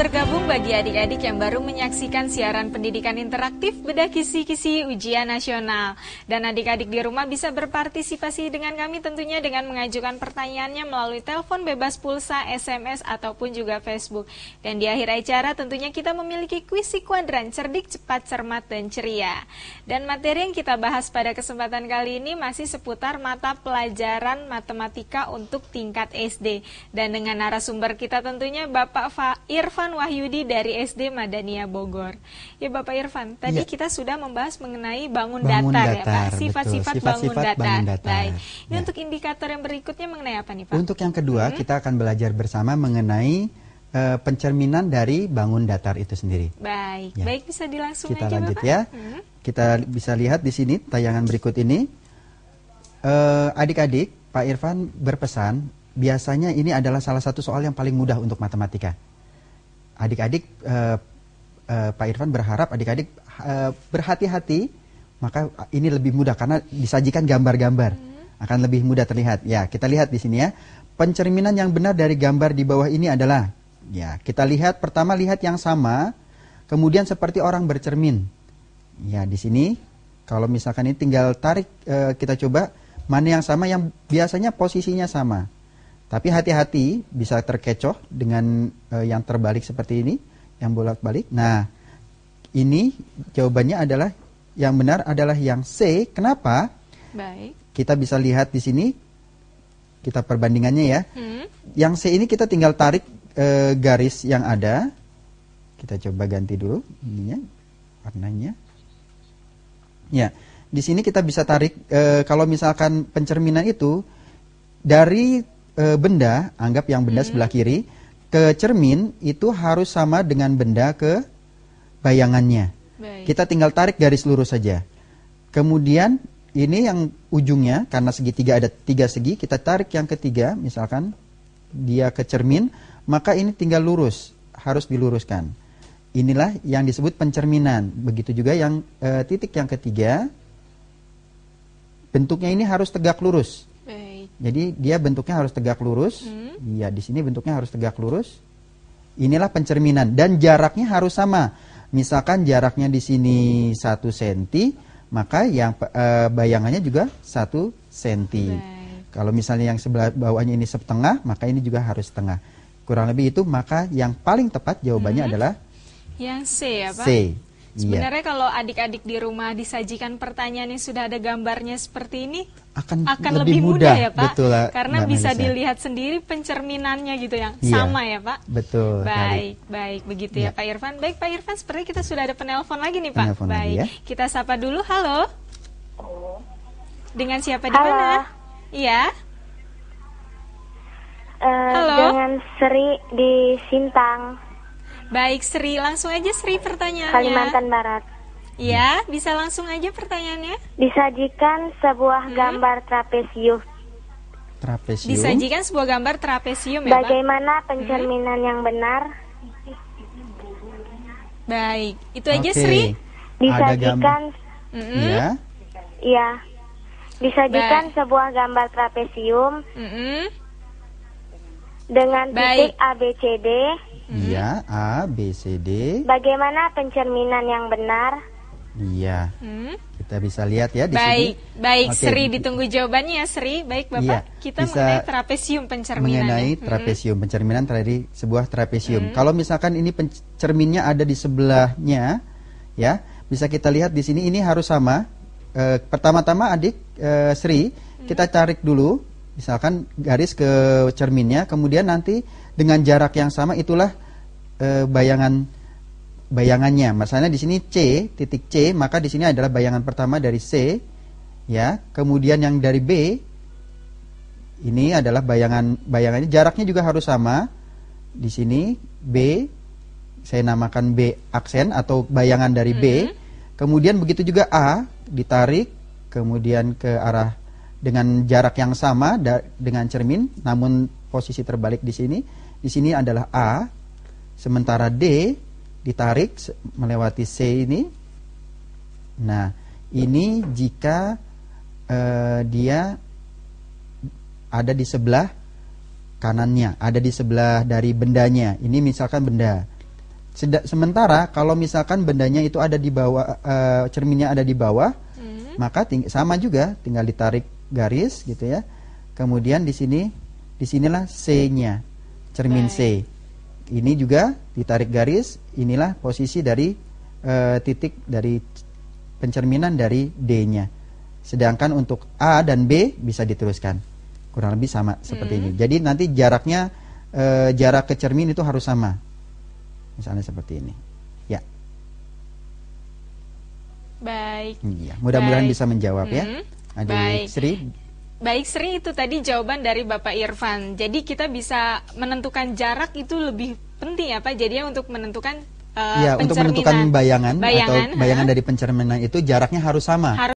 bergabung bagi adik-adik yang baru menyaksikan siaran pendidikan interaktif Bedah Kisi-Kisi Ujian Nasional. Dan adik-adik di rumah bisa berpartisipasi dengan kami tentunya dengan mengajukan pertanyaannya melalui telepon bebas pulsa, SMS, ataupun juga Facebook. Dan di akhir acara tentunya kita memiliki kuis si kuadran cerdik, cepat, cermat, dan ceria. Dan materi yang kita bahas pada kesempatan kali ini masih seputar mata pelajaran matematika untuk tingkat SD. Dan dengan narasumber kita tentunya Bapak Irfan Wahyudi dari SD Madania Bogor. Ya Bapak Irfan, tadi kita sudah membahas mengenai bangun datar ya Pak, sifat-sifat bangun datar. Baik. Ini untuk indikator yang berikutnya mengenai apa nih Pak? Untuk yang kedua kita akan belajar bersama mengenai pencerminan dari bangun datar itu sendiri. Baik, baik bisa dilangsung kita aja lanjut Bapak. Ya. Kita bisa lihat di sini tayangan berikut ini. Adik-adik, Pak Irfan berpesan, biasanya ini adalah salah satu soal yang paling mudah untuk matematika. Adik-adik, Pak Irfan berharap adik-adik berhati-hati, maka ini lebih mudah karena disajikan gambar-gambar, akan lebih mudah terlihat. Ya, kita lihat di sini ya. Pencerminan yang benar dari gambar di bawah ini adalah, ya, kita lihat pertama lihat yang sama, kemudian seperti orang bercermin. Ya, di sini kalau misalkan ini tinggal tarik, kita coba mana yang sama yang biasanya posisinya sama. Tapi hati-hati bisa terkecoh dengan yang terbalik seperti ini, yang bolak-balik. Nah, ini jawabannya adalah yang benar adalah yang C. Kenapa? Baik. Kita bisa lihat di sini, kita perbandingannya ya. Yang C ini kita tinggal tarik garis yang ada. Kita coba ganti dulu ininya, warnanya. Ya, di sini kita bisa tarik kalau misalkan pencerminan itu dari benda, anggap yang benda sebelah kiri, ke cermin itu harus sama dengan benda ke bayangannya. Baik. Kita tinggal tarik garis lurus saja. Kemudian ini yang ujungnya, karena segitiga ada 3 segi, kita tarik yang ketiga, misalkan dia ke cermin, maka ini tinggal lurus, harus diluruskan. Inilah yang disebut pencerminan. Begitu juga yang titik yang ketiga, bentuknya ini harus tegak lurus. Jadi dia bentuknya harus tegak lurus. Ya, di sini bentuknya harus tegak lurus. Inilah pencerminan dan jaraknya harus sama. Misalkan jaraknya di sini 1 cm, maka yang bayangannya juga 1 cm. Kalau misalnya yang sebelah bawahnya ini setengah, maka ini juga harus setengah. Kurang lebih itu, maka yang paling tepat jawabannya adalah yang C ya Pak? C. Sebenarnya kalau adik-adik di rumah disajikan pertanyaan yang sudah ada gambarnya seperti ini, akan lebih mudah ya Pak? Betul, karena bisa dilihat sendiri pencerminannya gitu yang sama ya Pak? Betul. Baik, begitu ya Pak Irfan. Baik Pak Irfan, seperti kita sudah ada penelpon lagi nih Pak. Penelpon baik, lagi, ya. Kita sapa dulu, halo. Dengan siapa di mana? Iya. Halo. Dengan Sri di Sintang. Baik Sri, langsung aja Sri pertanyaannya. Kalimantan Barat. Ya, bisa langsung aja pertanyaannya. Disajikan sebuah gambar trapesium. Trapesium. Disajikan sebuah gambar trapesium ya Pak? Bagaimana pencerminan yang benar? Baik, itu aja Sri. Disajikan. Iya. Disajikan sebuah gambar trapesium dengan titik ABCD. Iya, A, B, C, D. Bagaimana pencerminan yang benar? Iya. Kita bisa lihat ya di sini. Baik, Sri, ditunggu jawabannya ya Sri. Baik Bapak, kita mengenai trapesium pencerminan. Mengenai trapesium, pencerminan dari sebuah trapesium. Kalau misalkan ini pencerminnya ada di sebelahnya, ya, bisa kita lihat di sini ini harus sama. Pertama-tama adik Sri, kita tarik dulu, misalkan garis ke cerminnya, kemudian nanti dengan jarak yang sama itulah bayangannya. Misalnya di sini C, titik C, maka di sini adalah bayangan pertama dari C, ya. Kemudian yang dari B, ini adalah bayangannya. Jaraknya juga harus sama. Di sini B, saya namakan B aksen atau bayangan dari B. Kemudian begitu juga A, ditarik, kemudian ke arah dengan jarak yang sama dengan cermin, namun posisi terbalik di sini. Di sini adalah A, sementara D ditarik melewati C ini. Nah, ini jika dia ada di sebelah kanannya, ada di sebelah dari bendanya. Ini misalkan benda. Sementara kalau misalkan bendanya itu ada di bawah, cerminnya ada di bawah, maka sama juga, tinggal ditarik garis gitu ya. Kemudian disinilah C-nya, cermin C. Ini juga ditarik garis, inilah posisi dari titik dari pencerminan dari D-nya. Sedangkan untuk A dan B bisa diteruskan, kurang lebih sama seperti ini. Jadi nanti jaraknya, jarak ke cermin itu harus sama, misalnya seperti ini. Ya. Baik. Iya, mudah-mudahan bisa menjawab ya. Adik Sri. Baik Sri, itu tadi jawaban dari Bapak Irfan. Jadi kita bisa menentukan jarak itu lebih penting ya Pak. Jadi untuk menentukan ya, untuk menentukan bayangan atau bayangan dari pencerminan itu jaraknya harus sama.